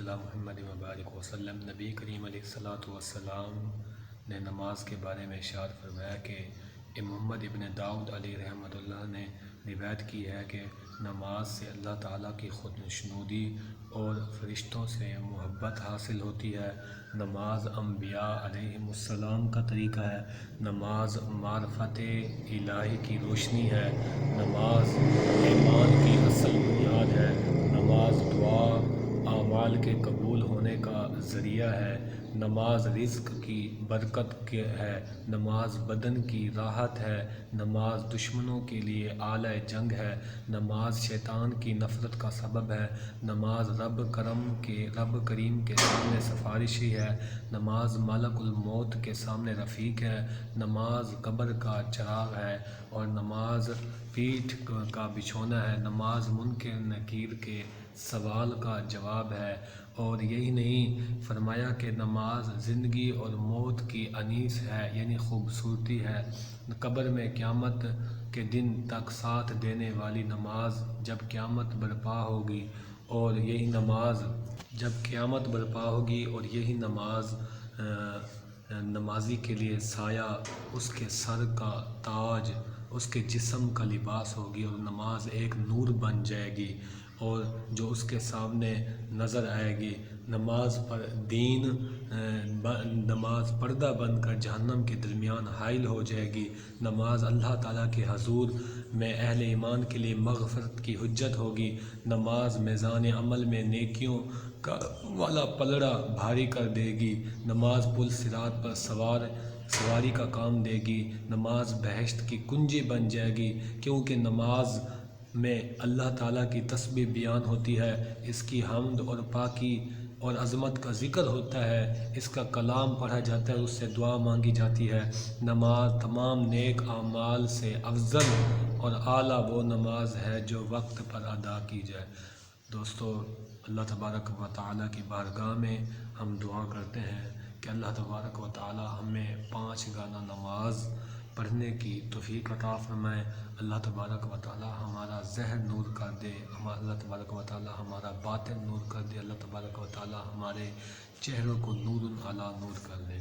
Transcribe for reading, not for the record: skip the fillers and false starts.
علی محمد وبارک وسلم۔ نبی کریم علیہ الصلوۃ والسلام نے نماز کے بارے میں ارشاد فرمایا کہ محمد ابن داؤد علیہ رحمۃ اللہ نے روایت کی ہے کہ نماز سے اللہ تعالیٰ کی خودنشنودی اور فرشتوں سے محبت حاصل ہوتی ہے۔ نماز انبیاء علیہم السلام کا طریقہ ہے۔ نماز معرفت الہی کی روشنی ہے۔ نماز ایمان کی اصل بنیاد ہے۔ نماز دعا اعمال کے قبول ہونے کا ذریعہ ہے۔ نماز رزق کی برکت ہے۔ نماز بدن کی راحت ہے۔ نماز دشمنوں کے لیے آلہ جنگ ہے۔ نماز شیطان کی نفرت کا سبب ہے۔ نماز رب کریم کے سامنے سفارشی ہے۔ نماز ملک الموت کے سامنے رفیق ہے۔ نماز قبر کا چراغ ہے اور نماز پیٹھ کا بچھونا ہے۔ نماز منکر نکیر کے سوال کا جواب ہے۔ اور یہی نہیں، فرمایا کہ نماز زندگی اور موت کی انیس ہے، یعنی خوبصورتی ہے۔ قبر میں قیامت کے دن تک ساتھ دینے والی نماز جب قیامت برپا ہوگی اور یہی نماز نمازی کے لیے سایہ، اس کے سر کا تاج، اس کے جسم کا لباس ہوگی، اور نماز ایک نور بن جائے گی اور جو اس کے سامنے نظر آئے گی۔ نماز پردہ بن کر جہنم کے درمیان حائل ہو جائے گی۔ نماز اللہ تعالیٰ کے حضور میں اہل ایمان کے لیے مغفرت کی حجت ہوگی۔ نماز میزان عمل میں نیکیوں کا والا پلڑا بھاری کر دے گی۔ نماز پل صراط پر سواری کا کام دے گی۔ نماز بہشت کی کنجی بن جائے گی، کیونکہ نماز میں اللہ تعالیٰ کی تسبیح بیان ہوتی ہے، اس کی حمد اور پاکی اور عظمت کا ذکر ہوتا ہے، اس کا کلام پڑھا جاتا ہے، اس سے دعا مانگی جاتی ہے۔ نماز تمام نیک اعمال سے افضل اور اعلیٰ وہ نماز ہے جو وقت پر ادا کی جائے۔ دوستو، اللہ تبارک و تعالیٰ کی بارگاہ میں ہم دعا کرتے ہیں کہ اللہ تبارک و تعالیٰ ہمیں 5 گانا نماز پڑھنے کی توفیق عطا فرمائے۔ اللہ تبارک و تعالیٰ ہمارا ذہن نور کر دے، اللہ تبارک و تعالیٰ ہمارا باطن نور کر دے، اللہ تبارک و تعالیٰ ہمارے چہروں کو نور علی نور کر دے۔